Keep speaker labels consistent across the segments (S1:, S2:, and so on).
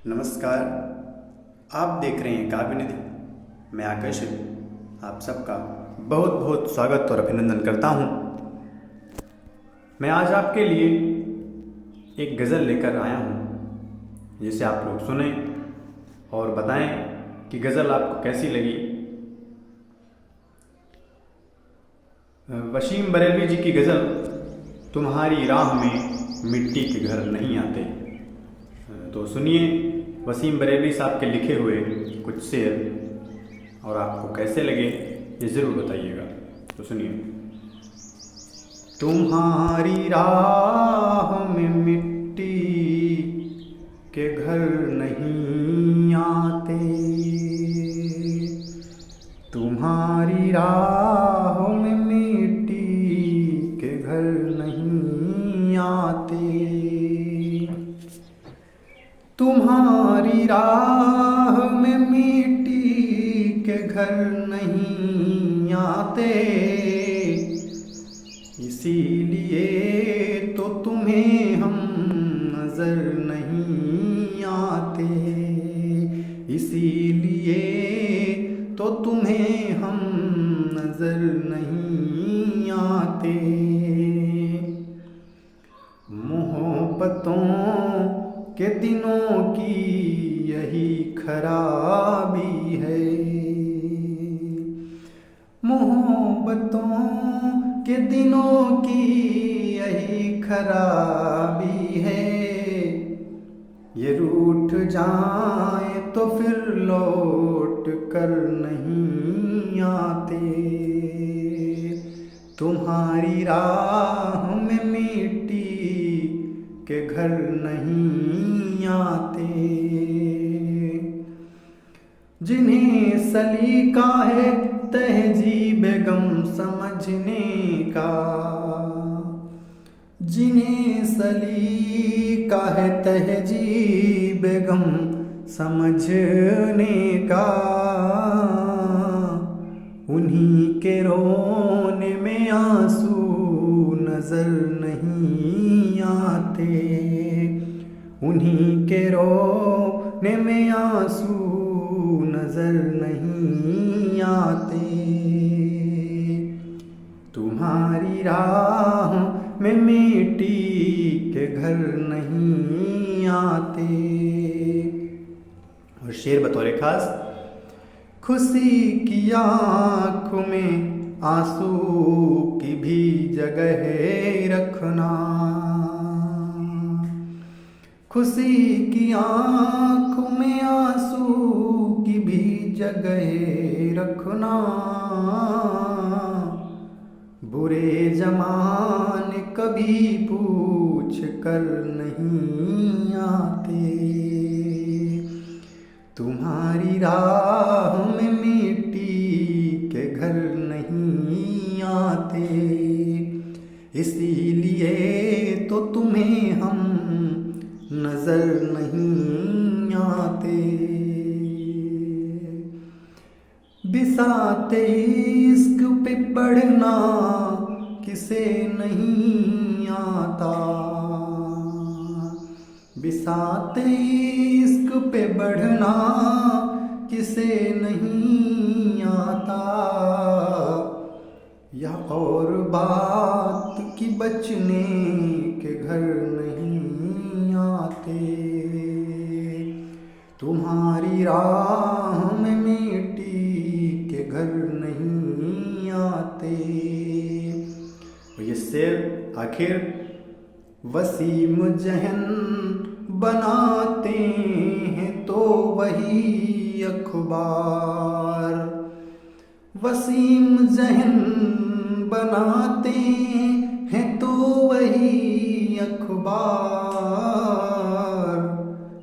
S1: नमस्कार। आप देख रहे हैं काव्य निधि। मैं आकाश आप सबका बहुत बहुत स्वागत और अभिनंदन करता हूं। मैं आज आपके लिए एक गज़ल लेकर आया हूं, जिसे आप लोग सुने और बताएं कि गज़ल आपको कैसी लगी। वसीम बरेलवी जी की गज़ल, तुम्हारी राह में मिट्टी के घर नहीं आते। तो सुनिए वसीम बरेलवी साहब के लिखे हुए कुछ शेर, और आपको कैसे लगे ये ज़रूर बताइएगा। तो सुनिए। तुम्हारी राह में मिट्टी के घर नहीं आते, तुम्हारी राह में मिट्टी के घर नहीं आते, तुम्हारी राह में मिट्टी के घर नहीं आते, इसीलिए तो तुम्हें हम नजर नहीं आते, इसीलिए तो तुम्हें हम नजर नहीं आते। मोहब्बतों के दिनों की यही खराबी है, मोहब्बतों के दिनों की यही खराबी है, ये रूठ जाए तो फिर लौट कर नहीं आते, तुम्हारी राह में मिट्टी के घर नहीं आते। जिन्हें सलीका है तहजीब गम समझने का, जिन्हें सलीका है तहजीब गम समझने का, उन्हीं के रोने में आंसू नजर नहीं आते, उन्हीं के रोने में आंसू नजर नहीं आते, तुम्हारी राह में मिट्टी के घर नहीं आते। और शेर बतौर खास। खुशी की आँख में आंसू की भी जगह रखना, खुशी की आँख में आंसू की भी जगह रखना, बुरे जमाने कभी पूछ कर नहीं आते, तुम्हारी राह में मिट्टी के घर नहीं आते, इसीलिए तो तुम्हें हम नजर नहीं आते। बिसाते इश्क पे पढ़ना किसे नहीं आता, बिसाते इश्क पे बढ़ना किसे नहीं आता, या और बात की बचने के घर नहीं आते, तुम्हारी राह में मिट्टी के घर नहीं आते। और ये शेर आखिर वसीम जहन बनाते हैं तो वही अखबार, वसीम जहन बनाते हैं तो वही अखबार,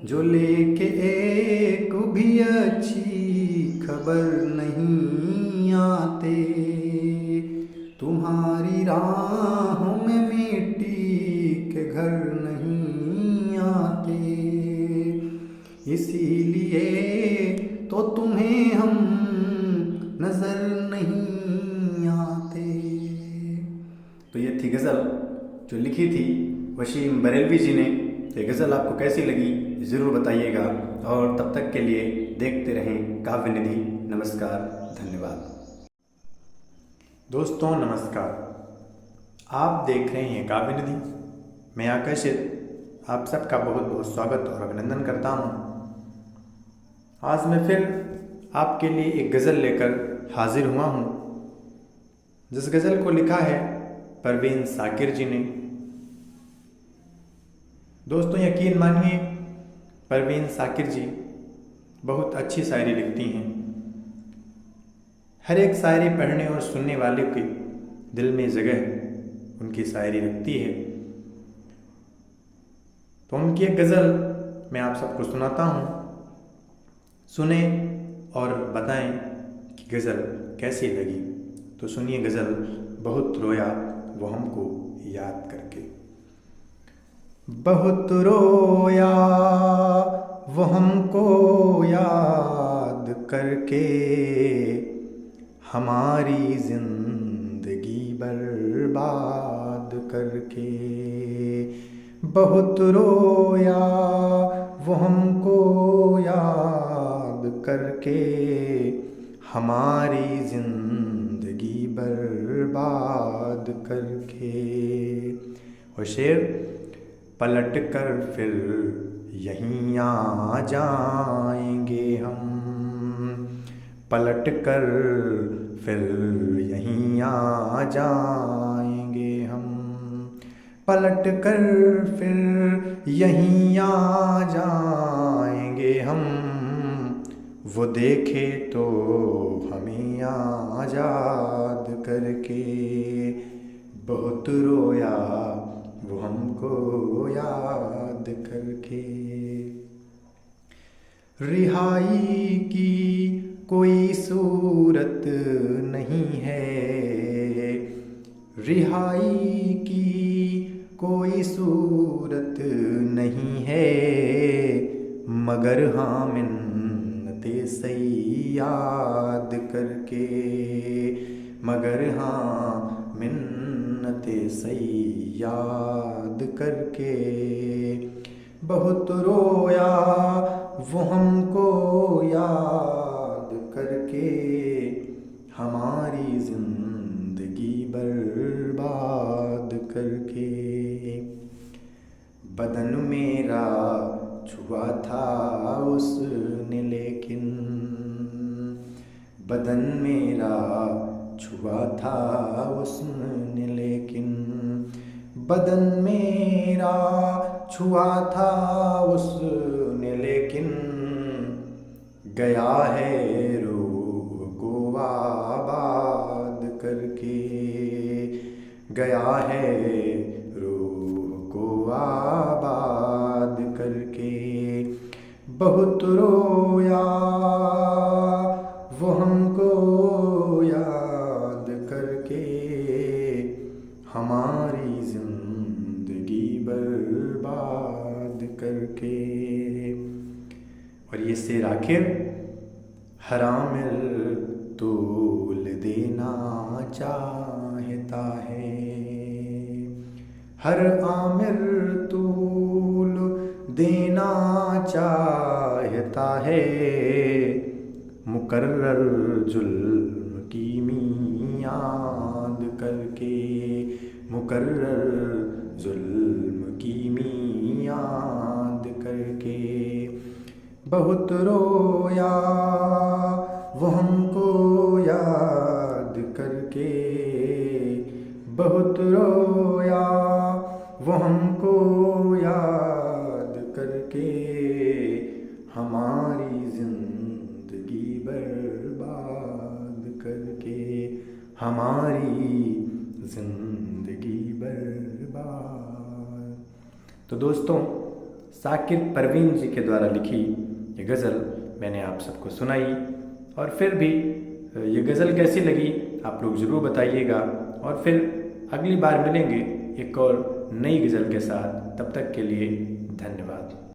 S1: जो लेके एक भी अच्छी खबर नहीं आते, तुम्हारी राह में मिट्टी के घर नहीं आते, इसीलिए तो तुम्हें हम नजर नहीं आते। तो ये थी गज़ल जो लिखी थी वसीम बरेलवी जी ने। ये गज़ल आपको कैसी लगी ज़रूर बताइएगा और तब तक के लिए देखते रहें काव्य निधि। नमस्कार, धन्यवाद। दोस्तों नमस्कार, आप देख रहे हैं काव्य निधि। मैं आकर्षित आप सबका बहुत बहुत स्वागत और अभिनंदन करता हूँ। आज मैं फिर आपके लिए एक गज़ल लेकर हाजिर हुआ हूँ, जिस गज़ल को लिखा है परवीन साकिर जी ने। दोस्तों यकीन मानिए, परवीन साकिर जी बहुत अच्छी शायरी लिखती हैं। हर एक शायरी पढ़ने और सुनने वाले के दिल में जगह उनकी शायरी रखती है। तो उनकी एक गज़ल मैं आप सबको सुनाता हूँ, सुने और बताएं कि गज़ल कैसी लगी। तो सुनिए गज़ल। बहुत रोया वो हमको याद करके। बहुत रोया वो हमको याद करके, हमारी जिंदगी बर्बाद करके। बहुत रोया वो हमको याद करके, हमारी जिंदगी बर्बाद करके। और शेर, पलट कर फिर यहीं आ जाएंगे हम, पलट कर फिर यहीं आ जाएंगे हम, पलट कर फिर यहीं आ जाएंगे हम। वो देखे तो हमें आजाद करके। बहुत रोया वो हमको याद करके। रिहाई की कोई सूरत नहीं है, रिहाई की कोई सूरत नहीं है, मगर हाँ मिन्नते सही याद करके, मगर हाँ मिन्नते सही याद करके। बहुत रोया वो हमको याद करके, हमारी जिंदगी बर्बाद करके। बदन मेरा छुआ था उसने लेकिन, बदन मेरा छुआ था उसने लेकिन, बदन मेरा छुआ था उसने लेकिन, गया है रूह को आबाद करके, गया है रूह को आबाद करके। बहुत रोया वो हमको याद करके, हमारी जिंदगी बर्बाद करके। और ये शेर आखिर हर आमिर तोल देना चाहता है, हर आमिर तोल देना चाहता है, मुकर्रर जुल्म की मियाद करके, मुकर्रर जुल्म की मियाद करके। बहुत रोया वो हमको याद करके, बहुत रोया वो हमको याद करके, हमारी जिंदगी बर्बाद करके, हमारी जिंदगी बर्बाद। तो दोस्तों, साकिर परवीन जी के द्वारा लिखी ये गज़ल मैंने आप सबको सुनाई। और फिर भी ये गज़ल कैसी लगी आप लोग ज़रूर बताइएगा। और फिर अगली बार मिलेंगे एक और नई गज़ल के साथ। तब तक के लिए धन्यवाद।